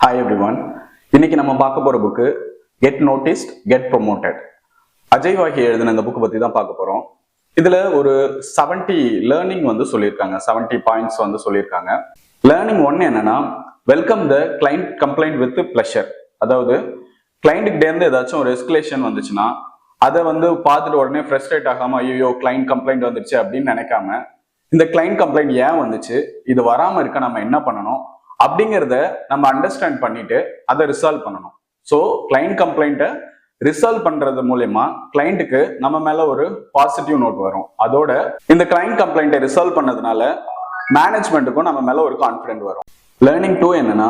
Hi everyone. இன்னைக்கு நம்ம பார்க்க போற book Get Noticed, Get Promoted. Ajay Vahi எழுதின இந்த புக் பத்தி தான் பார்க்க போறோம். இதுல ஒரு 70 லேர்னிங் சொல்லியிருக்காங்க. 70 பாயிண்ட்ஸ் சொல்லியிருக்காங்க. லேர்னிங் 1 என்னன்னா, welcome the client complaint with pleasure. அதாவது கிளைண்ட்டுக்கிட்டே இருந்து ஏதாச்சும் ஒரு எஸ்கலேஷன் வந்துச்சுன்னா அதை பார்த்துட்டு உடனே ஃப்ரஸ்ட்ரேட் ஆகாம ஐயோ கிளைண்ட் கம்ப்ளைண்ட் வந்துருச்சு அப்படின்னு நினைக்காம, இந்த கிளைண்ட் கம்ப்ளைண்ட் ஏன் வந்துச்சு, இது வராம இருக்க நம்ம என்ன பண்ணணும் அப்படிங்கிறத நம்ம அண்டர்ஸ்டாண்ட் பண்ணிட்டு அதை ரிசால்வ் பண்ணணும். ஸோ கிளைண்ட் கம்ப்ளைண்ட்டை ரிசால்வ் பண்றது மூலயமா கிளைண்ட்டுக்கு நம்ம மேல ஒரு பாசிட்டிவ் நோட் வரும். அதோட இந்த கிளைண்ட் கம்ப்ளைண்ட்டை ரிசால்வ் பண்ணதுனால மேனேஜ்மெண்ட்டுக்கும் நம்ம மேல ஒரு கான்ஃபிடென்ட் வரும். லேர்னிங் 2 என்னன்னா,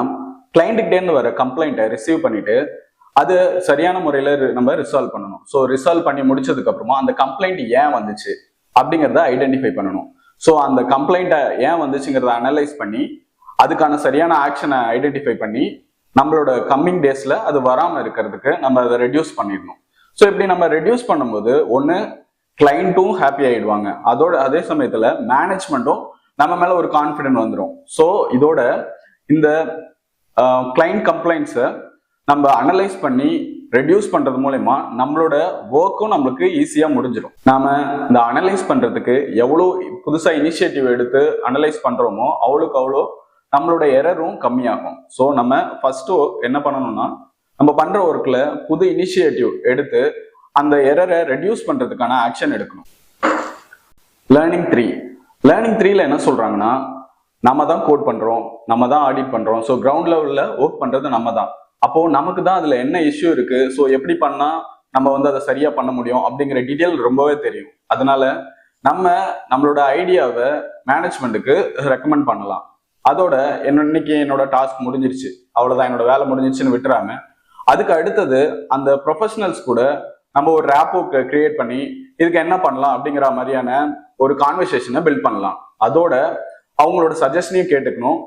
கிளைண்ட்டுக்கிட்டே இருந்து வர கம்ப்ளைண்ட்டை ரிசீவ் பண்ணிட்டு அது சரியான முறையில நம்ம ரிசால்வ் பண்ணணும். ஸோ ரிசால்வ் பண்ணி முடிச்சதுக்கு அப்புறமா அந்த கம்ப்ளைண்ட் ஏன் வந்துச்சு அப்படிங்கிறத ஐடென்டிஃபை பண்ணணும். ஸோ அந்த கம்ப்ளைண்ட்டை ஏன் வந்துச்சுங்கிறத அனலைஸ் பண்ணி அதுக்கான சரியான ஆக்ஷனை ஐடென்டிஃபை பண்ணி நம்மளோட கம்மிங் டேஸ்ல அது வராமல் இருக்கிறதுக்கு நம்ம அதை ரெடியூஸ் பண்ணிடணும். ஸோ இப்படி நம்ம ரெடியூஸ் பண்ணும்போது ஒன்று கிளைண்ட்டும் ஹாப்பி ஆயிடுவாங்க, அதோட அதே சமயத்துல மேனேஜ்மெண்ட்டும் நம்ம மேல ஒரு கான்ஃபிடென்ட் வந்துடும். ஸோ இதோட இந்த கிளைண்ட் கம்ப்ளைண்ட்ஸை நம்ம அனலைஸ் பண்ணி ரெடியூஸ் பண்றது மூலயமா நம்மளோட ஒர்க்கும் நம்மளுக்கு ஈஸியா முடிஞ்சிடும். நாம இந்த அனலைஸ் பண்றதுக்கு எவ்வளோ புதுசா இனிஷியேட்டிவ் எடுத்து அனலைஸ் பண்றோமோ அவ்வளோக்கு அவ்வளோ நம்மளோட எரரும் கம்மியாகும். ஸோ நம்ம ஃபர்ஸ்ட் என்ன பண்ணணும்னா, நம்ம பண்ற ஒர்க்ல புது இனிஷியேட்டிவ் எடுத்து அந்த எரரை ரெடியூஸ் பண்றதுக்கான ஆக்ஷன் எடுக்கணும். லேர்னிங் 3ல என்ன சொல்றாங்கன்னா, நம்ம தான் கோட் பண்றோம், நம்ம தான் ஆடிட் பண்றோம். ஸோ கிரவுண்ட் லெவல்ல ஒர்க் பண்றது நம்ம தான். அப்போ நமக்கு தான் அதுல என்ன இஷ்யூ இருக்கு, ஸோ எப்படி பண்ணா நம்ம அதை சரியா பண்ண முடியும் அப்படிங்கிற டீட்டெயில் ரொம்பவே தெரியும். அதனால நம்மளோட ஐடியாவை மேனேஜ்மெண்ட்டுக்கு ரெக்கமெண்ட் பண்ணலாம். அதோட இன்னைக்கு என்னோட டாஸ்க் முடிஞ்சிருச்சு, அவ்வளவுதான் என்னோட வேலை முடிஞ்சிருச்சுன்னு விட்டுறாம அதுக்கு அடுத்தது அந்த ப்ரொஃபஷனல்ஸ் கூட நம்ம ஒரு ரேப்போ கிரியேட் பண்ணி இதுக்கு என்ன பண்ணலாம் அப்படிங்கிற மாதிரியான ஒரு கான்வர்சேஷனை பில்ட் பண்ணலாம். அதோட அவங்களோட சஜஷனையும் கேட்டுக்கணும்.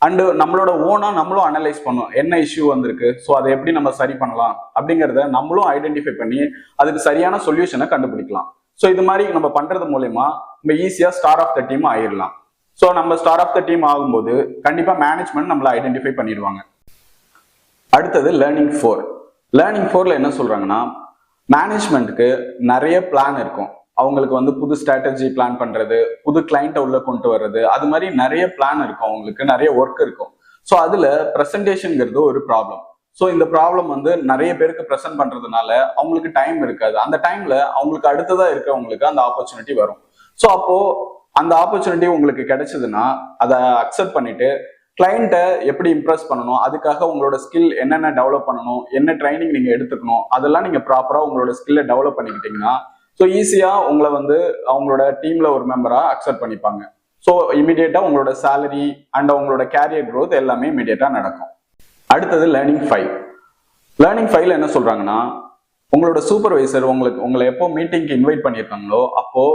அண்டு நம்மளோட ஓனா நம்மளும் அனலைஸ் பண்ணணும், என்ன இஷ்யூ வந்திருக்கு, ஸோ அதை எப்படி நம்ம சரி பண்ணலாம் அப்படிங்கிறத நம்மளும் ஐடென்டிஃபை பண்ணி அதுக்கு சரியான சொல்யூஷனை கண்டுபிடிக்கலாம். ஸோ இது மாதிரி நம்ம பண்றது மூலயமா நம்ம ஈஸியா ஸ்டார் ஆஃப் த டீம் ஆயிடலாம். ஸோ நம்ம ஸ்டார் ஆஃப் த டீம் ஆகும்போது கண்டிப்பா மேனேஜ்மெண்ட் நம்மளை ஐடென்டிஃபை பண்ணிடுவாங்க. அடுத்தது லேர்னிங் 4ல என்ன சொல்றாங்கன்னா, மேனேஜ்மெண்ட்டுக்கு நிறைய பிளான் இருக்கும். அவங்களுக்கு புது ஸ்ட்ராட்டஜி பிளான் பண்றது, புது கிளைண்ட்டை உள்ள கொண்டு வர்றது, அது மாதிரி நிறைய பிளான் இருக்கும், அவங்களுக்கு நிறைய ஒர்க் இருக்கும். ஸோ அதுல ப்ரெசன்டேஷன்ங்கிறது ஒரு ப்ராப்ளம். ஸோ இந்த ப்ராப்ளம் நிறைய பேருக்கு ப்ரெசென்ட் பண்றதுனால அவங்களுக்கு டைம் இருக்காது. அந்த டைம்ல அவங்களுக்கு அடுத்ததா இருக்கவங்களுக்கு அந்த ஆப்பர்ச்சுனிட்டி வரும். ஸோ அப்போ அந்த ஆப்பர்ச்சுனிட்டி உங்களுக்கு கிடைச்சதுன்னா அதை அக்செப்ட் பண்ணிட்டு கிளைண்ட்டை எப்படி இம்ப்ரெஸ் பண்ணணும், அதுக்காக உங்களோட ஸ்கில் என்னென்ன டெவலப் பண்ணணும், என்ன ட்ரைனிங் நீங்க எடுத்துக்கணும், அதெல்லாம் நீங்க ப்ராப்பரா உங்களோட ஸ்கில்லை டெவலப் பண்ணிக்கிட்டீங்கன்னா ஸோ ஈஸியா உங்களை அவங்களோட டீம்ல ஒரு மெம்பரா அக்செப்ட் பண்ணிப்பாங்க. ஸோ இமீடியட்டா உங்களோட சேலரி அண்ட் உங்களோட கேரியர் க்ரோத் எல்லாமே இமீடியட்டா நடக்கும். அடுத்தது லேர்னிங் 5ல என்ன சொல்றாங்கன்னா, உங்களோட சூப்பர்வைசர் உங்களை எப்போ மீட்டிங்க்கு இன்வைட் பண்ணியிருக்காங்களோ அப்போ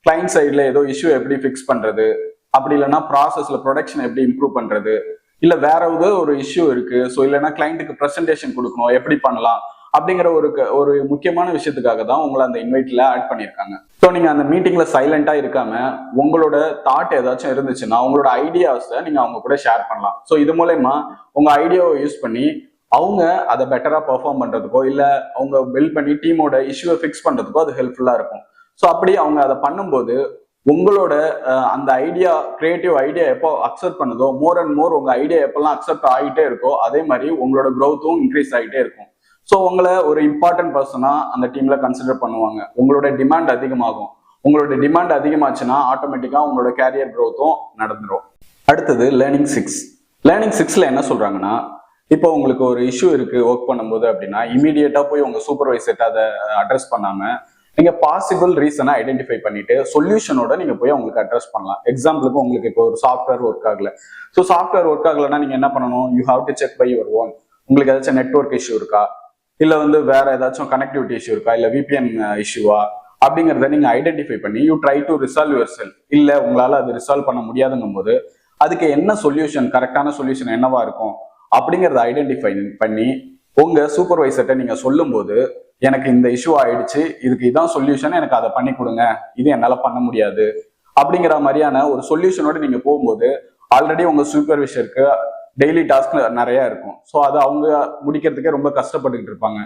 கிளைண்ட் சைட்ல ஏதோ இஷ்யூ எப்படி ஃபிக்ஸ் பண்றது, அப்படி இல்லைன்னா ப்ராசஸ்ல ப்ரொடக்ஷன் எப்படி இம்ப்ரூவ் பண்றது, இல்ல வேற ஒரு இஷ்யூ இருக்கு, ஸோ இல்லைன்னா கிளைண்ட்டுக்கு ப்ரெசன்டேஷன் கொடுக்கணும், எப்படி பண்ணலாம் அப்படிங்கிற ஒரு முக்கியமான விஷயத்துக்காக தான் உங்களை அந்த இன்வைட்ல ஆட் பண்ணியிருக்காங்க. ஸோ நீங்க அந்த மீட்டிங்ல சைலண்டா இருக்காம உங்களோட தாட் ஏதாச்சும் இருந்துச்சுன்னா உங்களோட ஐடியாஸை நீங்க அவங்க கூட ஷேர் பண்ணலாம். ஸோ இது மூலயமா உங்க ஐடியாவை யூஸ் பண்ணி அவங்க அதை பெட்டரா பெர்ஃபார்ம் பண்றதுக்கோ இல்ல அவங்க பில்ட் பண்ணி டீமோட இஷ்யூவை ஃபிக்ஸ் பண்றதுக்கோ அது ஹெல்ப்ஃபுல்லா இருக்கும். ஸோ அப்படி அவங்க அதை பண்ணும்போது உங்களோட அந்த கிரியேட்டிவ் ஐடியா எப்போ அக்செப்ட் பண்ணுதோ, மோர் அண்ட் மோர் உங்க ஐடியா எப்பெல்லாம் அக்செப்ட் ஆகிட்டே இருக்கோ அதே மாதிரி உங்களோட க்ரோத்தும் இன்க்ரீஸ் ஆகிட்டே இருக்கும். ஸோ உங்களை ஒரு இம்பார்ட்டன்ட் பர்சனா அந்த டீம்ல கன்சிடர் பண்ணுவாங்க. உங்களோட டிமாண்ட் அதிகமாகும். உங்களோட டிமாண்ட் அதிகமாச்சுன்னா ஆட்டோமேட்டிக்கா உங்களோட கேரியர் க்ரோத்தும் நடந்துடும். அடுத்தது லேர்னிங் 6ல என்ன சொல்றாங்கன்னா, இப்போ உங்களுக்கு ஒரு இஷ்யூ இருக்கு ஒர்க் பண்ணும்போது அப்படின்னா இமீடியட்டா போய் உங்க சூப்பர்வைசர்ட்ட அதை அட்ரஸ் பண்ணாம நீங்க பாசிபிள் ரீசனை ஐடென்டிஃபை பண்ணிட்டு சொல்யூஷனோட நீங்க போய் அவங்களுக்கு அட்ரஸ் பண்ணலாம். எக்ஸாம்பிளுக்கு உங்களுக்கு இப்போ ஒரு சாஃப்ட்வேர் ஒர்க் ஆகல. ஸோ சாஃப்ட்வேர் ஒர்க் ஆகலைன்னா நீங்க என்ன பண்ணணும், you have to check by your own. உங்களுக்கு ஏதாச்சும் நெட்வொர்க் இஷ்யூ இருக்கா, இல்ல வேற ஏதாச்சும் கனெக்டிவிட்டி இஷ்யூ இருக்கா, இல்ல விபிஎன் இஷ்யூவா அப்படிங்கிறத நீங்க ஐடென்டிஃபை பண்ணி you try to resolve your self. இல்ல உங்களால அது ரிசால்வ் பண்ண முடியாதுங்கும் போது அதுக்கு என்ன சொல்யூஷன், கரெக்டான சொல்யூஷன் என்னவா இருக்கும் அப்படிங்கிறத ஐடென்டிஃபை பண்ணி உங்க சூப்பர்வைசர்ட்ட நீங்க சொல்லும் போது, எனக்கு இந்த இஷ்யூ ஆயிடுச்சு, இதுக்கு இதான் சொல்யூஷன், எனக்கு அதை பண்ணி கொடுங்க, இது என்னால பண்ண முடியாது அப்படிங்கிற மாதிரியான ஒரு சொல்யூஷனோட நீங்க போகும்போது ஆல்ரெடி உங்க சூப்பர்வைசருக்கு டெய்லி டாஸ்க் நிறைய இருக்கும். ஸோ அதை அவங்க முடிக்கிறதுக்கே ரொம்ப கஷ்டப்பட்டுக்கிட்டு இருப்பாங்க.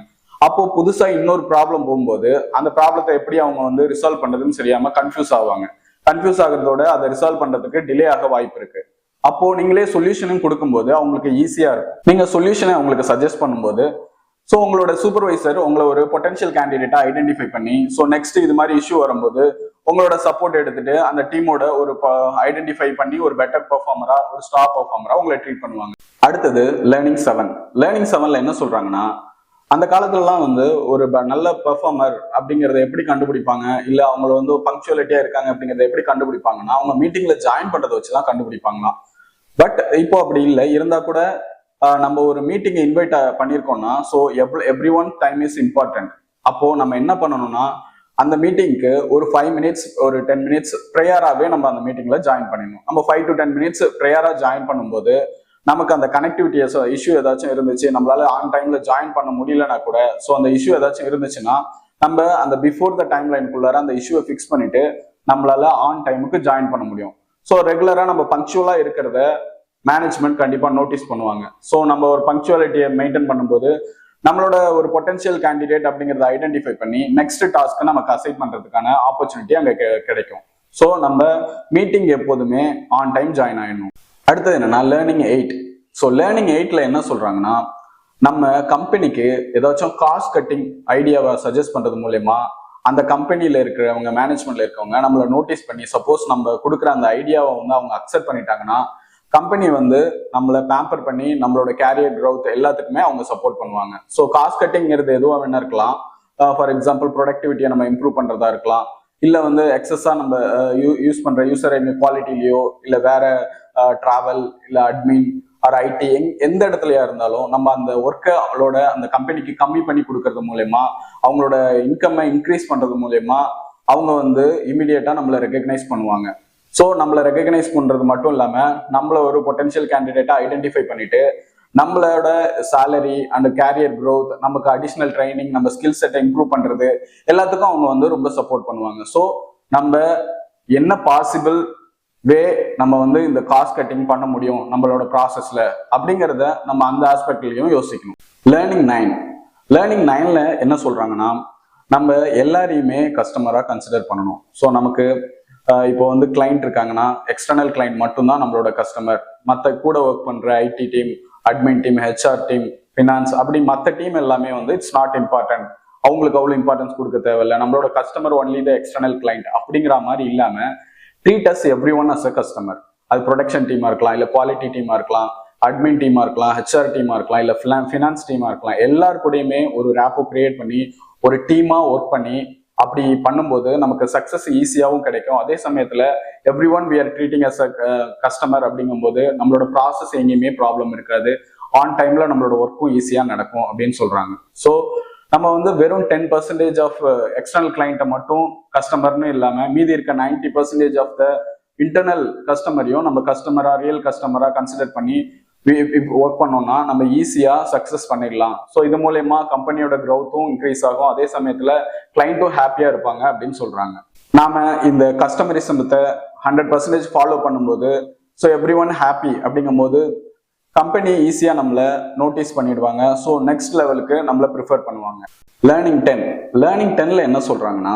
அப்போ புதுசா இன்னொரு ப்ராப்ளம் போகும்போது அந்த ப்ராப்ளத்தை எப்படி அவங்க வந்து ரிசால்வ் பண்றதுன்னு தெரியாம கன்ஃபியூஸ் ஆவாங்க. கன்ஃபியூஸ் ஆகுறதோட அதை ரிசால்வ் பண்றதுக்கு டிலே ஆக வாய்ப்பு இருக்கு. அப்போ நீங்களே சொல்யூஷனும் கொடுக்கும்போது அவங்களுக்கு ஈஸியா இருக்கும். நீங்க சொல்யூஷனை அவங்களுக்கு சஜஸ்ட் பண்ணும்போது ஸோ உங்களோட சூப்பர்வைசர் உங்களை ஒரு பொட்டன்ஷியல் கேண்டிடேட்டா ஐடென்டிஃபை பண்ணி ஸோ நெக்ஸ்ட் இது மாதிரி இஷ்யூ வரும்போது உங்களோட சப்போர்ட் எடுத்துட்டு அந்த டீமோட ஒரு ஐடென்டிஃபை பண்ணி ஒரு பெட்டர் பெர்ஃபார்மரா, ஒரு ஸ்டார் பெர்ஃபார்மரா உங்களை ட்ரீட் பண்ணுவாங்க. அடுத்தது லேர்னிங் 7. லேர்னிங் 7ல என்ன சொல்றாங்கன்னா, அந்த காலத்துலலாம் வந்து ஒரு நல்ல பெர்ஃபார்மர் அப்படிங்கறத எப்படி கண்டுபிடிப்பாங்க, இல்ல அவங்க வந்து பங்க்சுவாலிட்டியா இருக்காங்க அப்படிங்கறத எப்படி கண்டுபிடிப்பாங்கன்னா அவங்க மீட்டிங்ல ஜாயின் பண்றதை வச்சுதான் கண்டுபிடிப்பாங்களாம். பட் இப்போ அப்படி இல்லை. இருந்தா கூட நம்ம ஒரு மீட்டிங் இன்வைட் பண்ணியிருக்கோம்னா so every one time is important. அப்போ நம்ம என்ன பண்ணணும்னா அந்த மீட்டிங்க்கு ஒரு 5 மினிட்ஸ் ஒரு 10 மினிட்ஸ் ப்ரேயராகவே நம்ம அந்த மீட்டிங்ல ஜாயின் பண்ணிடணும். நம்ம 5 to 10 மினிட்ஸ் ப்ரேயரா ஜாயின் பண்ணும்போது நமக்கு அந்த கனெக்டிவிட்டி இஷ்யூ ஏதாச்சும் இருந்துச்சு, நம்மளால ஆன் டைம்ல ஜாயின் பண்ண முடியலன்னா கூட ஸோ அந்த இஷ்யூ ஏதாச்சும் இருந்துச்சுன்னா நம்ம அந்த பிஃபோர் த டைம் லைனுக்குள்ளார அந்த இஷ்யூவை ஃபிக்ஸ் பண்ணிட்டு நம்மளால ஆன் டைமுக்கு ஜாயின் பண்ண முடியும். ஸோ ரெகுலரா நம்ம பங்க்சுவலா இருக்கிறத மேனேஜ்மெண்ட் கண்டிப்பா நோட்டீஸ் பண்ணுவாங்க. ஸோ நம்ம ஒரு பங்க்சுவாலிட்டியை மெயின்டைன் பண்ணும்போது நம்மளோட ஒரு பொட்டன்ஷியல் கேண்டிடேட் அப்படிங்கிறத ஐடென்டிஃபை பண்ணி நெக்ஸ்ட் டாஸ்க்கு நமக்கு அசைன் பண்றதுக்கான ஆப்பர்ச்சுனிட்டி அங்கே கிடைக்கும். ஸோ நம்ம மீட்டிங் எப்போதுமே ஆன் டைம் ஜாயின் ஆயிடணும். அடுத்தது என்னன்னா லேர்னிங் 8. ஸோ லேர்னிங் 8ல என்ன சொல்றாங்கன்னா, நம்ம கம்பெனிக்கு ஏதாச்சும் காஸ்ட் கட்டிங் ஐடியாவை சஜஸ்ட் பண்றது மூலயமா அந்த கம்பெனியில இருக்கிறவங்க, மேனேஜ்மெண்ட்ல இருக்கவங்க நம்மளை நோட்டீஸ் பண்ணி சப்போஸ் நம்ம கொடுக்குற அந்த ஐடியாவை வந்து அவங்க அக்செப்ட் பண்ணிட்டாங்கன்னா கம்பெனி வந்து நம்மளை பேம்பர் பண்ணி நம்மளோட கேரியர் க்ரோத் எல்லாத்துக்குமே அவங்க சப்போர்ட் பண்ணுவாங்க. ஸோ காஸ்ட் கட்டிங்கிறது எதுவாக வேணா இருக்கலாம். ஃபார் எக்ஸாம்பிள் ப்ரொடக்டிவிட்டியை நம்ம இம்ப்ரூவ் பண்றதா இருக்கலாம், இல்லை வந்து எக்ஸஸா நம்ம யூஸ் பண்ற யூசர் குவாலிட்டிலையோ, இல்லை வேற டிராவல், இல்லை அட்மின் ஆர் ஐடி எந்த இடத்துலயா இருந்தாலும் நம்ம அந்த ஒர்க்கோட அந்த கம்பெனிக்கு கம்மி பண்ணி கொடுக்கறது மூலயமா அவங்களோட இன்கம்மை இன்க்ரீஸ் பண்றது மூலயமா அவங்க வந்து இமிடியேட்டா நம்மளை ரெகக்னைஸ் பண்ணுவாங்க. ஸோ நம்மளை ரெகக்னைஸ் பண்றது மட்டும் இல்லாம நம்மள ஒரு பொட்டன்ஷியல் கேண்டிடேட்டா ஐடென்டிஃபை பண்ணிட்டு நம்மளோட சேலரி அண்ட் கேரியர் க்ரோத், நமக்கு அடிஷ்னல் ட்ரைனிங், நம்ம ஸ்கில் செட்டை இம்ப்ரூவ் பண்றது எல்லாத்துக்கும் அவங்க வந்து ரொம்ப சப்போர்ட் பண்ணுவாங்க. ஸோ நம்ம என்ன பாசிபிள் வே நம்ம வந்து இந்த காஸ்ட் கட்டிங் பண்ண முடியும் நம்மளோட ப்ராசஸ்ல அப்படிங்கிறத நம்ம அந்த ஆஸ்பெக்ட்லயும் யோசிக்கணும். லேர்னிங் 9. லேர்னிங் 9ல என்ன சொல்றாங்கன்னா, நம்ம எல்லாரையுமே கஸ்டமரா கன்சிடர் பண்ணணும். ஸோ நமக்கு இப்போ வந்து கிளைண்ட் இருக்காங்கன்னா எக்ஸ்டர்னல் கிளைண்ட் மட்டும்தான் நம்மளோட கஸ்டமர். மற்ற கூட ஒர்க் பண்ற ID team, admin team, HR team, finance அப்படி மற்ற டீம் எல்லாமே வந்து இட்ஸ் நாட் இம்பார்ட்டன்ட். அவங்களுக்கு அவ்வளோ இம்பார்ட்டன்ஸ் கொடுக்க தேவையில்லை. நம்மளோட customer only the external client அப்படிங்கிற மாதிரி இல்லாம treat as everyone as a customer. அது ப்ரொடக்ஷன் டீமா இருக்கலாம், இல்லை குவாலிட்டி டீமா இருக்கலாம், அட்மின் டீமா இருக்கலாம், ஹெச்ஆர் டீமா இருக்கலாம், இல்லை ஃபினான்ஸ் டீமா இருக்கலாம். எல்லாருக்கூடையுமே ஒரு ரேப்போ கிரியேட் பண்ணி ஒரு டீமா ஒர்க் பண்ணி அப்படி பண்ணும்போது நமக்கு சக்சஸ் ஈஸியாகவும் கிடைக்கும். அதே சமயத்துல everyone we are treating as a customer அப்படிங்கும்போது நம்மளோட ப்ராசஸ் எங்கேயுமே ப்ராப்ளம் இருக்காது. ஆன் டைம்ல நம்மளோட ஒர்க்கும் ஈஸியா நடக்கும் அப்படின்னு சொல்றாங்க. ஸோ நம்ம வந்து வெறும் 10% ஆஃப் எக்ஸ்டர்னல் கிளைண்ட்டை மட்டும் கஸ்டமர்னு இல்லாம மீதி இருக்க 90% ஆஃப் த இன்டர்னல் கஸ்டமரையும் நம்ம கஸ்டமரா, ரியல் கஸ்டமரா கன்சிடர் பண்ணி ஒர்க் பண்ணோம்னா நம்ம ஈஸியா சக்சஸ் பண்ணிடலாம். ஸோ இது மூலயமா கம்பெனியோட க்ரௌத்தும் இன்க்ரீஸ் ஆகும், அதே சமயத்துல கிளைண்ட்டும் ஹாப்பியா இருப்பாங்க அப்படின்னு சொல்றாங்க. நாம இந்த கஸ்டமரிசமத்தை 100% ஃபாலோ பண்ணும்போது ஸோ எவ்ரி ஒன் ஹாப்பி அப்படிங்கும் போது கம்பெனி ஈஸியா நம்மளை நோட்டீஸ் பண்ணிடுவாங்க. ஸோ நெக்ஸ்ட் லெவலுக்கு நம்மளை ப்ரிஃபர் பண்ணுவாங்க. லேர்னிங் 10. லேர்னிங் 10ல என்ன சொல்றாங்கன்னா,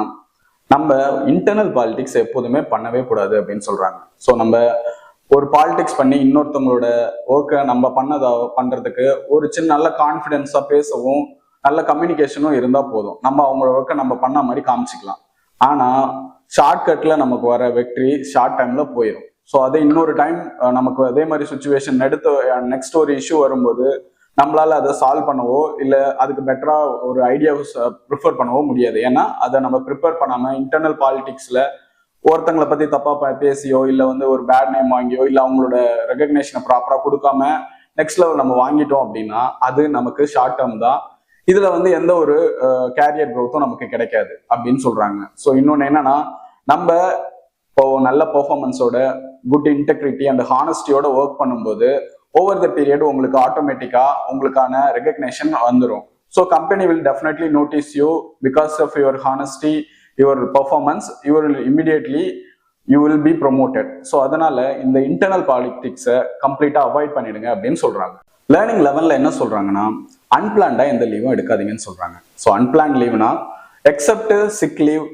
நம்ம இன்டர்னல் பாலிடிக்ஸ் எப்போதுமே பண்ணவே கூடாது அப்படின்னு சொல்றாங்க. ஸோ நம்ம ஒரு பாலிடிக்ஸ் பண்ணி இன்னொருத்தவங்களோட ஒர்க்கை நம்ம பண்றதுக்கு ஒரு சின்ன நல்ல கான்ஃபிடென்ஸா பேசவும் நல்ல கம்யூனிகேஷனும் இருந்தா போதும். நம்ம அவங்களோட ஒர்க்கை நம்ம பண்ண மாதிரி காமிச்சிக்கலாம். ஆனா ஷார்ட்கட்ல நமக்கு வர வெற்றி ஷார்ட் டைம்ல போயிடும். ஸோ அதே இன்னொரு டைம் நமக்கு அதே மாதிரி சுச்சுவேஷன் எடுத்து நெக்ஸ்ட் ஒரு இஷ்யூ வரும்போது நம்மளால அதை சால்வ் பண்ணவோ இல்லை அதுக்கு பெட்டரா ஒரு ஐடியாவை ப்ரிஃபர் பண்ணவோ முடியாது. ஏன்னா அதை நம்ம ப்ரிப்பேர் பண்ணாம இன்டர்னல் பாலிடிக்ஸ்ல ஒருத்தங்களை பத்தி தப்பா பேசியோ இல்லை வந்து ஒரு பேட் நேம் வாங்கியோ இல்லை அவங்களோட ரெகக்னேஷனை ப்ராப்பரா கொடுக்காம நெக்ஸ்ட் லெவல் நம்ம வாங்கிட்டோம் அப்படின்னா அது நமக்கு ஷார்ட் டேர்ம் தான். இதுல வந்து எந்த ஒரு கேரியர் க்ரோத்தும் நமக்கு கிடைக்காது அப்படின்னு சொல்றாங்க. ஸோ இன்னொன்னு என்னன்னா, நம்ம இப்போ நல்ல பெர்ஃபார்மன்ஸோட குட் இன்டெகிரிட்டி அண்ட் ஹானஸ்டியோட ஒர்க் பண்ணும்போது ஓவர் த பீரியட் உங்களுக்கு ஆட்டோமேட்டிக்கா உங்களுக்கான ரெகக்னேஷன் வந்துடும். So company will definitely notice you because of your honesty, your performance. You will immediately you will be promoted. So அதனால இந்த இன்டர்னல் பாலிடிக்ஸை கம்ப்ளீட்டா அவாய்ட் பண்ணிடுங்க அப்படின்னு சொல்றாங்க. லேர்னிங் லெவல்ல என்ன சொல்றாங்கன்னா, அன்பிளான்டா எந்த லீவும் எடுக்காதீங்கன்னு சொல்றாங்க. ஸோ அன்பிளான் லீவ்னா எக்ஸப்ட் சிக் லீவ்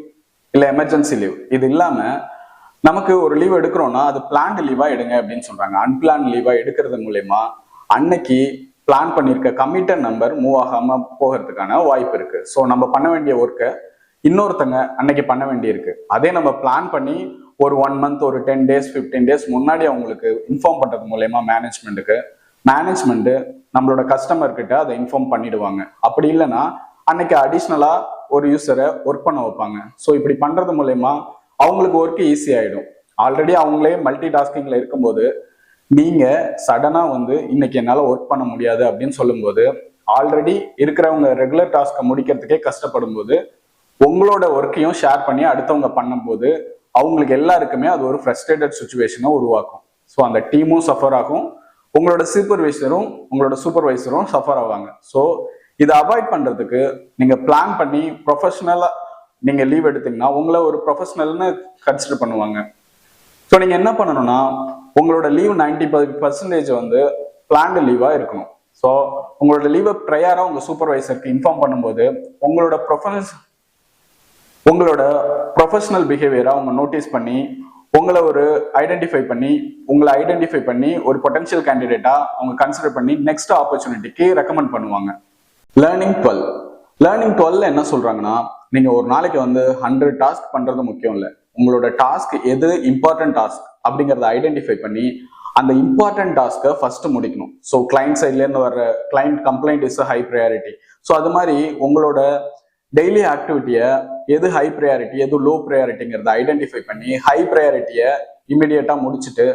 இல்ல எமர்ஜென்சி லீவ், இது இல்லாம நமக்கு ஒரு லீவ் எடுக்கிறோம்னா அது பிளான்டு லீவா எடுங்க அப்படின்னு சொல்றாங்க. அன்பிளான் லீவா எடுக்கிறது மூலயமா அன்னைக்கு பிளான் பண்ணிருக்க கமிட்டட் நம்பர் மூவ் ஆகாம போகிறதுக்கான வாய்ப்பு இருக்கு. ஸோ நம்ம பண்ண வேண்டிய ஒர்க்கை இன்னொருத்தங்க அன்னைக்கு பண்ண வேண்டியிருக்கு. அதே நம்ம பிளான் பண்ணி ஒரு 1 மந்த், ஒரு 10 days 15 days முன்னாடி அவங்களுக்கு இன்ஃபார்ம் பண்றது மூலயமா மேனேஜ்மெண்ட் நம்மளோட கஸ்டமர் கிட்ட அதை இன்ஃபார்ம் பண்ணிடுவாங்க. அப்படி இல்லைன்னா அன்னைக்கு அடிஷ்னலா ஒரு யூசரை ஒர்க் பண்ண வைப்பாங்க. ஸோ இப்படி பண்றது மூலயமா அவங்களுக்கு ஒர்க் ஈஸி ஆயிடும். ஆல்ரெடி அவங்களே மல்டி டாஸ்கிங்ல இருக்கும்போது நீங்க சடனா வந்து இன்னைக்கு என்னால ஒர்க் பண்ண முடியாது அப்படின்னு சொல்லும்போது, ஆல்ரெடி இருக்கிறவங்க ரெகுலர் டாஸ்கை முடிக்கிறதுக்கே கஷ்டப்படும் போது உங்களோட ஒர்க்கையும் ஷேர் பண்ணி அடுத்தவங்க பண்ணும்போது அவங்களுக்கு எல்லாருக்குமே அது ஒரு ஃப்ரஸ்ட்ரேட்டட் சுச்சுவேஷனை உருவாக்கும். ஸோ அந்த டீமும் சஃபர் ஆகும், உங்களோட சூப்பர்வைசரும் சஃபர் ஆவாங்க. ஸோ இதை அவாய்ட் பண்றதுக்கு நீங்க பிளான் பண்ணி ப்ரொஃபஷனலா நீங்க லீவ் எடுத்தீங்கன்னா உங்களை ஒரு ப்ரொஃபஷனல்னு கன்சிடர் பண்ணுவாங்க. ஸோ நீங்க என்ன பண்ணணும்னா, உங்களோட லீவ் 90% வந்து பிளான்டு லீவா இருக்கணும். ஸோ உங்களோட லீவை ப்ரையரா உங்க சூப்பர்வைசருக்கு இன்ஃபார்ம் பண்ணும்போது உங்களோட ப்ரொஃபஷனல் பிஹேவியரா அவங்க நோட்டீஸ் பண்ணி உங்களை ஐடென்டிஃபை பண்ணி ஒரு பொட்டன்ஷியல் கேண்டிடேட்டா அவங்க கன்சிடர் பண்ணி நெக்ஸ்ட் ஆப்பர்ச்சுனிட்டிக்கு ரெக்கமெண்ட் பண்ணுவாங்க. லேர்னிங் 12 என்ன சொல்றாங்கன்னா, நீங்க ஒரு நாளைக்கு வந்து 100 டாஸ்க் பண்றது முக்கியம் இல்லை. உங்களோட டாஸ்க் எது இம்பார்ட்டன்ட் டாஸ்க் அப்படிங்கறத ஐடென்டிஃபை பண்ணி அந்த இம்பார்ட்டன்ட் டாஸ்க்கை ஃபர்ஸ்ட் முடிக்கணும். ஸோ கிளைண்ட் சைட்ல இருந்து வர்ற client complaint is high priority. So அது மாதிரி உங்களோட டெய்லி ஆக்டிவிட்டியை எது ஹை ப்ரையாரிட்டி எது லோ ப்ரையாரிட்டிங்கிறத ஐடென்டிஃபை பண்ணி ஹை ப்ரையாரிட்டியை இமிடியேட்டா முடிச்சுட்டு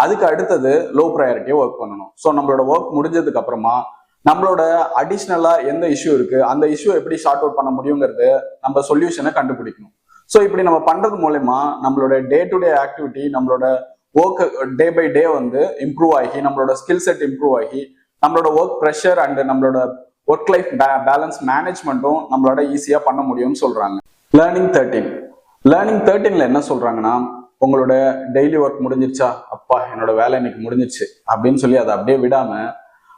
அதுக்கு அடுத்தது லோ ப்ரையாரிட்டியை ஒர்க் பண்ணணும். ஸோ நம்மளோட ஒர்க் முடிஞ்சதுக்கு அப்புறமா நம்மளோட அடிஷ்னலா எந்த இஷ்யூ இருக்கு அந்த இஷ்யூ எப்படி ஷார்ட் அவுட் பண்ண முடியுங்கிறது நம்ம சொல்யூஷனை கண்டுபிடிக்கணும். ஸோ இப்படி நம்ம பண்றது மூலயமா நம்மளோட டே டு டே ஆக்டிவிட்டி, நம்மளோட ஒர்க் டே பை டே வந்து இம்ப்ரூவ் ஆகி நம்மளோட ஸ்கில் செட் இம்ப்ரூவ் ஆகி நம்மளோட ஒர்க் ப்ரெஷர் அண்ட் நம்மளோட ஒர்க் லைஃப் பேலன்ஸ் மேனேஜ்மெண்ட்டும் நம்மளோட ஈஸியா பண்ண முடியும்னு சொல்றாங்க. லேர்னிங் 13 என்ன சொல்றாங்கன்னா, உங்களோட டெய்லி ஒர்க் முடிஞ்சிருச்சா, அப்பா என்னோட வேலை இன்னைக்கு முடிஞ்சிருச்சு அப்படின்னு சொல்லி அதை அப்படியே விடாம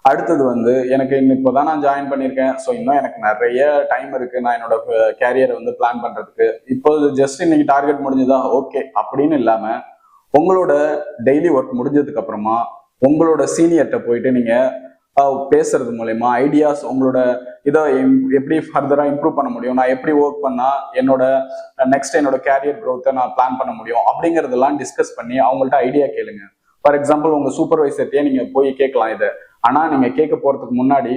அடுத்தது வந்து எனக்கு இப்போதான் நான் ஜாயின் பண்ணியிருக்கேன், ஸோ இன்னும் எனக்கு நிறைய டைம் இருக்கு, நான் என்னோட கேரியரை வந்து பிளான் பண்றதுக்கு, இப்போ ஜஸ்ட் இன்னைக்கு டார்கெட் முடிஞ்சுதா ஓகே அப்படின்னு இல்லாம உங்களோட டெய்லி ஒர்க் முடிஞ்சதுக்கு அப்புறமா உங்களோட சீனியர்கிட்ட போயிட்டு நீங்க பேசுறது மூலயமா ஐடியாஸ், உங்களோட இதை எப்படி ஃபர்தரா இம்ப்ரூவ் பண்ண முடியும், நான் எப்படி ஒர்க் பண்ணா என்னோட கேரியர் க்ரோத்தை நான் பிளான் பண்ண முடியும் அப்படிங்கறதெல்லாம் டிஸ்கஸ் பண்ணி அவங்கள்ட்ட ஐடியா கேளுங்க. ஃபார் எக்ஸாம்பிள் உங்க சூப்பர்வைசர்ட்டே நீங்க போய் கேட்கலாம் இதை. ஆனா நீங்க கேட்க போறதுக்கு முன்னாடி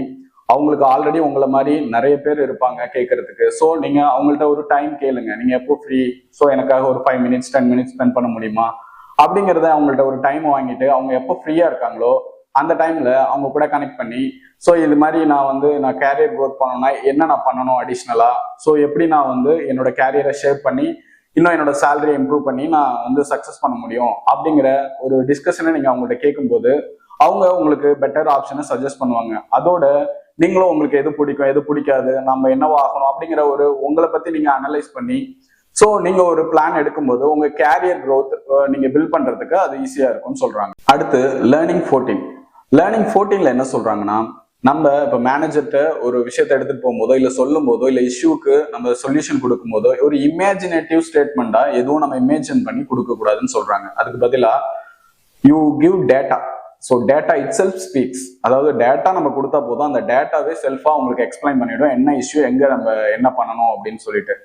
அவங்களுக்கு ஆல்ரெடி உங்களை மாதிரி நிறைய பேர் இருப்பாங்க கேட்கறதுக்கு. ஸோ நீங்க அவங்கள்ட்ட ஒரு டைம் கேளுங்க, நீங்க எப்போ ஃப்ரீ, ஸோ எனக்காக ஒரு 5 minutes 10 minutes ஸ்பெண்ட் பண்ண முடியுமா அப்படிங்கிறத அவங்கள்ட்ட ஒரு டைம் வாங்கிட்டு அவங்க எப்போ ஃப்ரீயா இருக்காங்களோ அந்த டைம்ல அவங்க கூட கனெக்ட் பண்ணி, ஸோ இது மாதிரி நான் கேரியர் க்ரோத் பண்ணணும்னா என்ன நான் பண்ணணும் அடிஷ்னலா, ஸோ எப்படி நான் வந்து என்னோட கேரியரை ஷேப் பண்ணி இன்னும் என்னோட சேலரியை இம்ப்ரூவ் பண்ணி நான் வந்து சக்சஸ் பண்ண முடியும் அப்படிங்கிற ஒரு டிஸ்கஷனை நீங்க அவங்கள்ட்ட கேட்கும்போது அவங்க உங்களுக்கு பெட்டர் ஆப்ஷனை சஜஸ்ட் பண்ணுவாங்க. அதோட நீங்களும் உங்களுக்கு எது பிடிக்கும் எது பிடிக்காது, நம்ம என்னவா ஆகணும் அப்படிங்கிற ஒரு உங்களை பத்தி நீங்க அனலைஸ் பண்ணி ஸோ நீங்க ஒரு பிளான் எடுக்கும்போது உங்க கேரியர் க்ரோத் நீங்க பில்ட் பண்றதுக்கு அது ஈஸியா இருக்கும்னு சொல்றாங்க. அடுத்து லேர்னிங் 14 என்ன சொல்றாங்கன்னா, நம்ம இப்போ மேனேஜர்கிட்ட ஒரு விஷயத்த எடுத்துட்டு போகும்போதோ இல்லை சொல்லும் போதோ இல்லை இஷ்யூக்கு நம்ம சொல்யூஷன் கொடுக்கும் போதோ ஒரு இமேஜினேட்டிவ் ஸ்டேட்மெண்டா எதுவும் நம்ம இமேஜின் பண்ணி கொடுக்க கூடாதுன்னு சொல்றாங்க. அதுக்கு பதிலா you give data. So data it self speaks. அதாவது டேட்டா நம்ம கொடுத்தா போதும், அந்த டேட்டாவே செல்ஃபா உங்களுக்கு எக்ஸ்பிளைன் பண்ணிடும் என்ன இஷ்யூ எங்க நம்ம என்ன பண்ணணும் அப்படின்னு சொல்லிட்டு.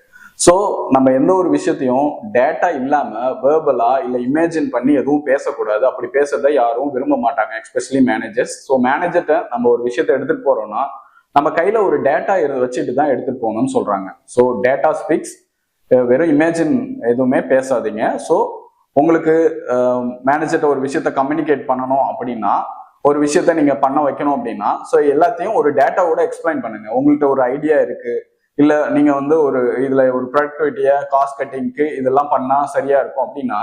ஸோ நம்ம எந்த ஒரு விஷயத்தையும் டேட்டா இல்லாம வேர்பலா இல்லை இமேஜின் பண்ணி எதுவும் பேசக்கூடாது. அப்படி பேசுறதை யாரும் விரும்ப மாட்டாங்க, எஸ்பெஷலி மேனேஜர்ஸ். ஸோ மேனேஜர்கிட்ட நம்ம ஒரு விஷயத்த எடுத்துட்டு போறோம்னா நம்ம கையில ஒரு டேட்டா வச்சுட்டு தான் எடுத்துட்டு போகணும்னு சொல்றாங்க. ஸோ டேட்டா ஸ்பீக்ஸ், வெறும் இமேஜின் எதுவுமே பேசாதீங்க. ஸோ உங்களுக்கு மேனேஜர்கிட்ட ஒரு விஷயத்த கம்யூனிகேட் பண்ணணும் அப்படின்னா, ஒரு விஷயத்த நீங்க பண்ண வைக்கணும் அப்படின்னா, ஸோ எல்லாத்தையும் ஒரு டேட்டாவோட எக்ஸ்பிளைன் பண்ணுங்க. உங்கள்கிட்ட ஒரு ஐடியா இருக்கு, இல்ல நீங்க வந்து ஒரு இதுல ஒரு ப்ரொடக்டிவிட்டியா காஸ்ட் கட்டிங்க்கு இதெல்லாம் பண்ணா சரியா இருக்கும் அப்படின்னா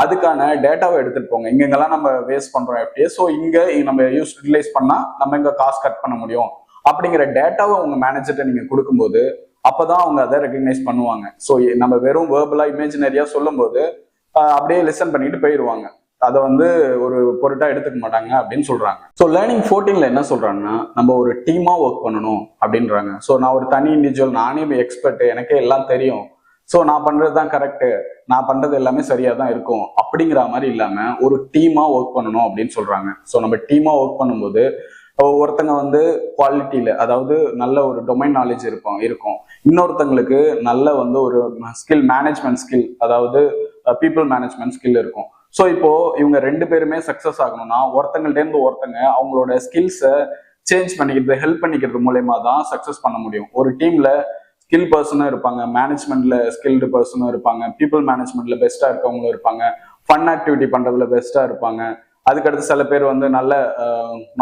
அதுக்கான டேட்டாவை எடுத்துட்டு போங்க. இங்கெல்லாம் நம்ம வேஸ்ட் பண்றோம் எப்படியே, ஸோ இங்க நம்ம யூட்டிலைஸ் பண்ணா நம்ம இங்க காஸ்ட் கட் பண்ண முடியும் அப்படிங்கிற டேட்டாவை உங்க மேனேஜர்கிட்ட நீங்க கொடுக்கும்போது அப்பதான் அவங்க அதை ரெகக்னைஸ் பண்ணுவாங்க. ஸோ நம்ம வெறும் வேர்பலா இமேஜினரியா சொல்லும் போது அப்படியே லிசன் பண்ணிட்டு போயிடுவாங்க. அதை வந்து ஒரு பொருட்டா எடுத்துக்க மாட்டாங்க அப்படின்னு சொல்றாங்க. ஸோ லேர்னிங் 14ல என்ன சொல்றாங்கன்னா, நம்ம ஒரு டீமா ஒர்க் பண்ணணும் அப்படின்றாங்க. ஸோ நான் ஒரு தனி இண்டிவிஜுவல், நானே எக்ஸ்பர்ட், எனக்கே எல்லாம் தெரியும், ஸோ நான் பண்றதுதான் கரெக்ட், நான் பண்றது எல்லாமே சரியா தான் இருக்கும் அப்படிங்கிற மாதிரி இல்லாம ஒரு டீமா ஒர்க் பண்ணணும் அப்படின்னு சொல்றாங்க. ஸோ நம்ம டீமா ஒர்க் பண்ணும்போது ஒருத்தங்க வந்து குவாலிட்டியில, அதாவது நல்ல ஒரு டொமைன் நாலேஜ் இருக்கும், இன்னொருத்தங்களுக்கு நல்ல வந்து ஒரு ஸ்கில், மேனேஜ்மெண்ட் ஸ்கில், அதாவது பீப்புள் மேனேஜ்மெண்ட் ஸ்கில் இருக்கும். ஸோ இப்போ இவங்க 2 பேருமே சக்சஸ் ஆகணும்னா ஒருத்தங்கள்ட்ட இருந்து ஒருத்தங்க அவங்களோட ஸ்கில்ஸை சேஞ்ச் பண்ணிக்கிறது, ஹெல்ப் பண்ணிக்கிறது மூலயமா தான் சக்சஸ் பண்ண முடியும். ஒரு டீம்ல ஸ்கில் பர்சனும் இருப்பாங்க, மேனேஜ்மெண்ட்ல ஸ்கில்டு பர்சனும் இருப்பாங்க, பீப்புள் மேனேஜ்மெண்ட்ல பெஸ்டா இருக்கவங்களும் இருப்பாங்க, ஃபன் ஆக்டிவிட்டி பண்றதுல பெஸ்டா இருப்பாங்க, அதுக்கடுத்து சில பேர் வந்து நல்ல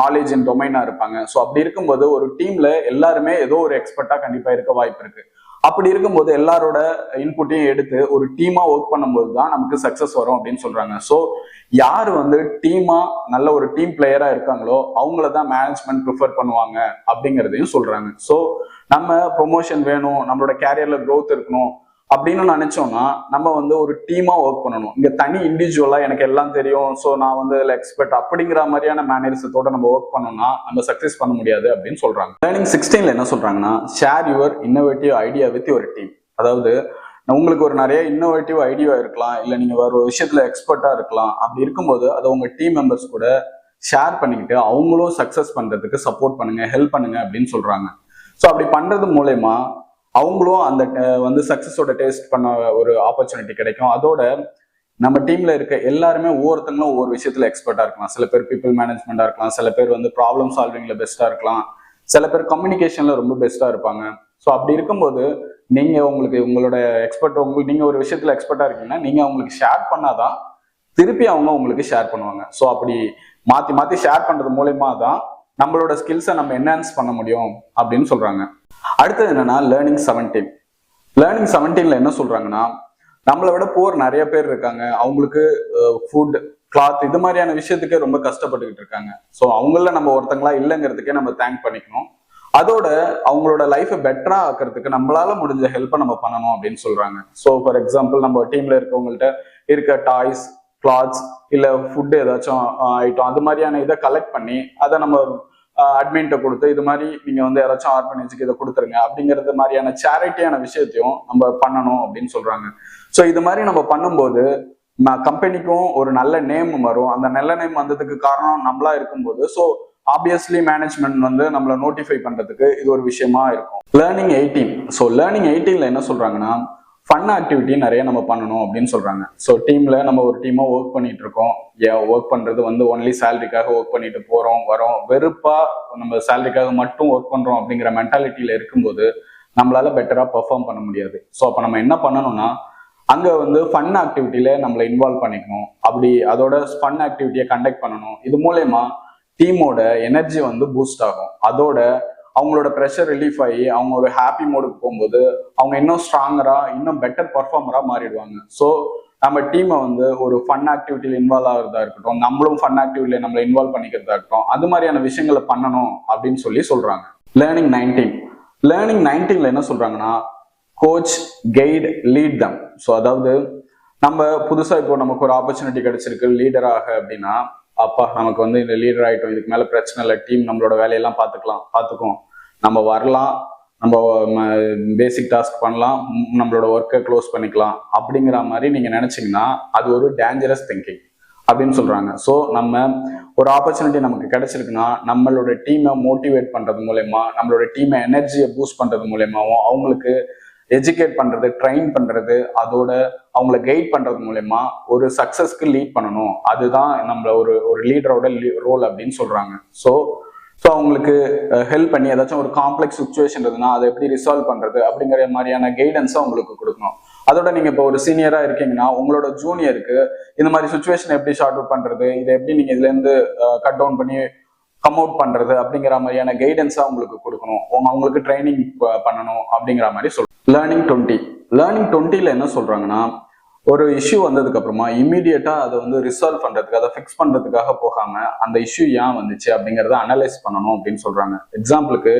நாலேஜ் இன் டொமைனா இருப்பாங்க. ஸோ அப்படி இருக்கும்போது ஒரு டீம்ல எல்லாருமே ஏதோ ஒரு எக்ஸ்பர்ட்டா கண்டிப்பா இருக்க வாய்ப்பு இருக்கு. அப்படி இருக்கும்போது எல்லாரோட இன்புட்டையும் எடுத்து ஒரு டீமா ஒர்க் பண்ணும்போது தான் நமக்கு சக்சஸ் வரும் அப்படின்னு சொல்றாங்க. ஸோ யார் வந்து டீமா நல்ல ஒரு டீம் பிளேயரா இருக்காங்களோ அவங்கள தான் மேனேஜ்மெண்ட் ப்ரிஃபர் பண்ணுவாங்க அப்படிங்கிறதையும் சொல்றாங்க. ஸோ நம்ம ப்ரொமோஷன் வேணும், நம்மளோட கேரியர்ல க்ரோத் இருக்கணும் அப்படின்னு நினைச்சோம்னா நம்ம வந்து ஒரு டீமா ஒர்க் பண்ணணும். இங்க தனி இண்டிவிஜுவலா எனக்கு எல்லாம் தெரியும், ஸோ நான் வந்து எக்ஸ்பர்ட் அப்படிங்கிற மாதிரியான மேனரிசத்தோட நம்ம ஒர்க் பண்ணோம்னா நம்ம சக்சஸ் பண்ண முடியாது அப்படின்னு சொல்றாங்க. லேர்னிங் 16ல என்ன சொல்றாங்கன்னா, share your innovative idea with your team. அதாவது உங்களுக்கு ஒரு நிறைய இன்னோவேட்டிவ் ஐடியா இருக்கலாம், இல்லை நீங்க ஒரு விஷயத்துல எக்ஸ்பர்ட்டா இருக்கலாம். அப்படி இருக்கும்போது அதை உங்க டீம் மெம்பர்ஸ் கூட ஷேர் பண்ணிக்கிட்டு அவங்களும் சக்சஸ் பண்றதுக்கு சப்போர்ட் பண்ணுங்க, ஹெல்ப் பண்ணுங்க அப்படின்னு சொல்றாங்க. ஸோ அப்படி பண்றது மூலயமா அவங்களும் அந்த வந்து சக்சஸோட டேஸ்ட் பண்ண ஒரு ஆப்பர்ச்சுனிட்டி கிடைக்கும். அதோட நம்ம டீம்ல இருக்க எல்லாருமே ஒவ்வொருத்தங்களும் ஒவ்வொரு விஷயத்துல எக்ஸ்பர்ட்டா இருக்கலாம். சில பேர் பீப்புள் மேனேஜ்மெண்டா இருக்கலாம், சில பேர் வந்து ப்ராப்ளம் சால்விங்ல பெஸ்டா இருக்கலாம், சில பேர் கம்யூனிகேஷன்ல ரொம்ப பெஸ்டா இருப்பாங்க. ஸோ அப்படி இருக்கும்போது நீங்க உங்களோட எக்ஸ்பர்ட், நீங்க ஒரு விஷயத்துல எக்ஸ்பர்ட்டா இருக்கீங்கன்னா நீங்க அவங்களுக்கு ஷேர் பண்ணாதான் திருப்பி அவங்க உங்களுக்கு ஷேர் பண்ணுவாங்க. ஸோ அப்படி மாத்தி மாத்தி ஷேர் பண்றது மூலயமா தான் நம்மளோட ஸ்கில்ஸை நம்ம என்ஹான்ஸ் பண்ண முடியும் அப்படின்னு சொல்றாங்க. அடுத்தது என்னன்னா லேர்னிங் 17. லேர்னிங் 17ல என்ன சொல்றாங்கன்னா, நம்மளை விட போர் நிறைய பேர் இருக்காங்க, அவங்களுக்கு ஃபுட், கிளாத் இது மாதிரியான விஷயத்துக்கே ரொம்ப கஷ்டப்பட்டுக்கிட்டு இருக்காங்க. ஸோ அவங்கள நம்ம ஒருத்தங்களா இல்லைங்கிறதுக்கே நம்ம தேங்க் பண்ணிக்கணும். அதோட அவங்களோட லைஃபை பெட்டரா ஆக்கிறதுக்கு நம்மளால முடிஞ்ச ஹெல்ப்பை நம்ம பண்ணணும் அப்படின்னு சொல்றாங்க. ஸோ ஃபார் எக்ஸாம்பிள் நம்ம டீம்ல இருக்கவங்கள்ட்ட இருக்க டாய்ஸ், கிளாத்ஸ், இல்லை ஃபுட்டு ஏதாச்சும் ஐட்டம் அது மாதிரியான இதை கலெக்ட் பண்ணி அதை நம்ம அட்மின்ட்ட கொடுத்து இது மாதிரி நீங்க வந்து யாராச்சும் ஆர்கனைஸுக்கு இதை கொடுத்துருங்க அப்படிங்கிறது மாதிரியான சேரிட்டியான விஷயத்தையும் நம்ம பண்ணணும் அப்படின்னு சொல்றாங்க. ஸோ இது மாதிரி நம்ம பண்ணும்போது கம்பெனிக்கும் ஒரு நல்ல நேம் வரும். அந்த நல்ல நேம் வந்ததுக்கு காரணம் நம்மளா இருக்கும்போது ஸோ ஆப்வியஸ்லி மேனேஜ்மெண்ட் வந்து நம்மளை நோட்டிஃபை பண்றதுக்கு இது ஒரு விஷயமா இருக்கும். லேர்னிங் 18. ஸோ லேர்னிங் 18ல என்ன சொல்றாங்கன்னா, ஃபன் ஆக்டிவிட்டி நிறைய நம்ம பண்ணணும் அப்படின்னு சொல்றாங்க. ஸோ டீம்ல நம்ம ஒரு டீமா ஒர்க் பண்ணிட்டு இருக்கோம், ஒர்க் பண்றது வந்து ஒன்லி சேலரிக்காக ஒர்க் பண்ணிட்டு போறோம் வரோம், வெறுப்பா நம்ம சேலரிக்காக மட்டும் ஒர்க் பண்றோம் அப்படிங்கிற மென்டாலிட்டியில இருக்கும்போது நம்மளால பெட்டரா பெர்ஃபார்ம் பண்ண முடியாது. ஸோ அப்ப நம்ம என்ன பண்ணணும்னா அங்க வந்து ஃபன் ஆக்டிவிட்டியில நம்மளை இன்வால்வ் பண்ணிக்கணும். அப்படி அதோட ஃபன் ஆக்டிவிட்டியை கண்டக்ட் பண்ணணும். இது மூலயமா டீமோட எனர்ஜி வந்து பூஸ்ட் ஆகும். அதோட அவங்களோட ப்ரெஷர் ரிலீஃப் ஆகி அவங்க ஒரு ஹாப்பி மோடுக்கு போகும்போது அவங்க இன்னும் ஸ்ட்ராங்கரா, இன்னும் பெட்டர் பர்ஃபார்மரா மாறிடுவாங்க. ஸோ நம்ம டீமை வந்து ஒரு ஃபன் ஆக்டிவிட்டியில இன்வால்வ் ஆகிறதா இருக்கட்டும், நம்மளும் ஃபன் ஆக்டிவிட்டியில நம்மளை இன்வால்வ் பண்ணிக்கிறதா இருக்கட்டும், அது மாதிரியான விஷயங்களை பண்ணணும் அப்படின்னு சொல்றாங்க. லேர்னிங் 19. லேர்னிங் 19ல என்ன சொல்றாங்கன்னா, கோச், கைட், லீட் தம். ஸோ அதாவது நம்ம புதுசா இப்போ நமக்கு ஒரு ஆப்பர்ச்சுனிட்டி கிடைச்சிருக்கு லீடராக அப்படின்னா, அப்பா நமக்கு வந்து இந்த லீடர் ஆகிட்டோம், இதுக்கு மேல பிரச்சனை இல்லை, டீம் நம்மளோட வேலையெல்லாம் பார்த்துக்கும், நம்ம வரலாம், நம்ம பேசிக் டாஸ்க் பண்ணலாம், நம்மளோட ஒர்க்கை க்ளோஸ் பண்ணிக்கலாம் அப்படிங்கிற மாதிரி நீங்க நினைச்சீங்கன்னா அது ஒரு டேஞ்சரஸ் திங்கிங் அப்படின்னு சொல்றாங்க. ஸோ நம்ம ஒரு ஆப்பர்ச்சுனிட்டி நமக்கு கிடைச்சிருக்குன்னா நம்மளோட டீமை மோட்டிவேட் பண்றது மூலயமா, நம்மளோட டீமை எனர்ஜியை பூஸ்ட் பண்றது மூலயமாவும், அவங்களுக்கு எஜுகேட் பண்றது, ட்ரெயின் பண்றது, அதோட அவங்கள கைட் பண்றது மூலயமா ஒரு சக்சஸ்க்கு லீட் பண்ணணும். அதுதான் நம்மள ஒரு லீடரோட ரோல் அப்படின்னு சொல்றாங்க. ஸோ அவங்களுக்கு ஹெல்ப் பண்ணி ஏதாச்சும் ஒரு காம்ப்ளெக்ஸ் சுச்சுவேஷன் இருந்ததுன்னா அதை எப்படி ரிசால்வ் பண்றது அப்படிங்கிற மாதிரியான கைடன்ஸை அவங்களுக்கு கொடுக்கணும். அதோட நீங்க இப்போ ஒரு சீனியரா இருக்கீங்கன்னா உங்களோட ஜூனியருக்கு இந்த மாதிரி சுச்சுவேஷன் எப்படி ஷார்ட் அவுட் பண்றது, இதை எப்படி நீங்க இதுல இருந்து கட் டவுன் பண்ணி கம் அவுட் பண்றது அப்படிங்கிற மாதிரியான கைடன்ஸா அவங்களுக்கு கொடுக்கணும், அவங்களுக்கு ட்ரைனிங் பண்ணணும் அப்படிங்கிற மாதிரி சொல்றோம். லேர்னிங் 20. லேர்னிங் 20ல என்ன சொல்றாங்கன்னா, ஒரு இஷ்யூ வந்ததுக்கு அப்புறமா இமீடியட்டா அதை வந்து ரிசால்வ் பண்றதுக்கு, அதை ஃபிக்ஸ் பண்றதுக்காக போகாம அந்த இஷ்யூ ஏன் வந்துச்சு அப்படிங்கிறத அனலைஸ் பண்ணணும் அப்படின்னு சொல்றாங்க. எக்ஸாம்பிளுக்கு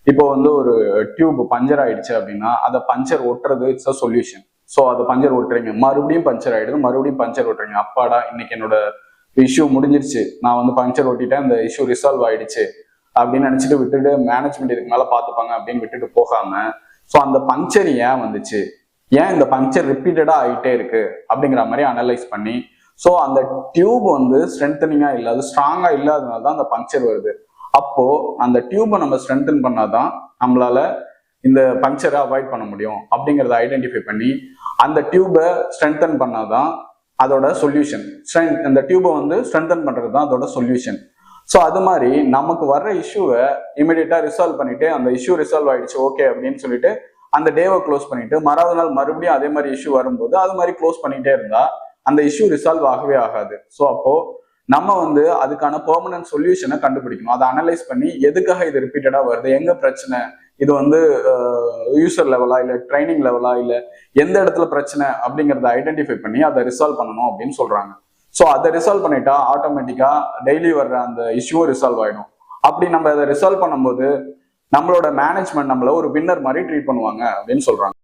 இப்போ வந்து ஒரு டியூப் பஞ்சர் ஆயிடுச்சு அப்படின்னா அதை பஞ்சர் ஒட்டுறது இட்ஸ் அ சொல்யூஷன். ஸோ அது பஞ்சர் ஓட்டுறீங்க, மறுபடியும் பஞ்சர் ஆயிடுது, மறுபடியும் பஞ்சர் ஓட்டுறீங்க. அப்பாடா இன்னைக்கு என்னோட இஷ்யூ முடிஞ்சிருச்சு, நான் வந்து பஞ்சர் ஓட்டிட்டேன், இந்த இஷ்யூ ரிசால்வ் ஆயிடுச்சு அப்படின்னு நினைச்சிட்டு விட்டுட்டு மேனேஜ்மெண்ட் இதுக்கு மேல பாத்துப்பாங்க அப்படின்னு விட்டுட்டு போகாம, ஸோ அந்த பஞ்சர் ஏன் வந்துச்சு, ஏன் இந்த பஞ்சர் ரிப்பீட்டடா ஆகிட்டே இருக்கு அப்படிங்கிற மாதிரி அனலைஸ் பண்ணி, ஸோ அந்த டியூப் வந்து ஸ்ட்ரென்தனிங்கா இல்லை, அது ஸ்ட்ராங்கா இல்லாதனால தான் அந்த பஞ்சர் வருது. அப்போ அந்த டியூபை நம்ம ஸ்ட்ரென்தன் பண்ணாதான் நம்மளால இந்த பஞ்சரை அவாய்ட் பண்ண முடியும் அப்படிங்கிறத ஐடென்டிஃபை பண்ணி அந்த டியூபை ஸ்ட்ரென்தன் பண்ணாதான் அதோட சொல்யூஷன். அந்த டியூபை வந்து ஸ்ட்ரென்தன் பண்றது தான் அதோட சொல்யூஷன். ஸோ அது மாதிரி நமக்கு வர்ற இஷ்யூவை இமீடியட்டா ரிசால்வ் பண்ணிட்டு, அந்த இஷ்யூ ரிசால்வ் ஆயிடுச்சு ஓகே அப்படின்னு சொல்லிட்டு அந்த டேவை க்ளோஸ் பண்ணிட்டு மறாவது நாள் மறுபடியும் அதே மாதிரி இஷ்யூ வரும்போது அது மாதிரி க்ளோஸ் பண்ணிட்டே இருந்தா அந்த இஷ்யூ ரிசால்வ் ஆகவே ஆகாது. ஸோ அப்போ நம்ம வந்து அதுக்கான பெர்மனன்ட் சொல்யூஷனை கண்டுபிடிக்கணும். அதை அனலைஸ் பண்ணி எதுக்காக இது ரிப்பீட்டடா வருது, எங்க பிரச்சனை, இது வந்து யூசர் லெவலா இல்ல ட்ரைனிங் லெவலா இல்ல எந்த இடத்துல பிரச்சனை அப்படிங்கிறத ஐடென்டிஃபை பண்ணி அதை ரிசால்வ் பண்ணணும் அப்படின்னு சொல்றாங்க. ஸோ அதை ரிசால்வ் பண்ணிட்டா ஆட்டோமேட்டிக்கா டெய்லி வர்ற அந்த இஷ்யூவும் ரிசால்வ் ஆயிடும். அப்படி நம்ம அதை ரிசால்வ் பண்ணும்போது நம்மளோட மேனேஜ்மெண்ட் நம்மள ஒரு வின்னர் மாதிரி ட்ரீட் பண்ணுவாங்க அப்படின்னு சொல்றாங்க.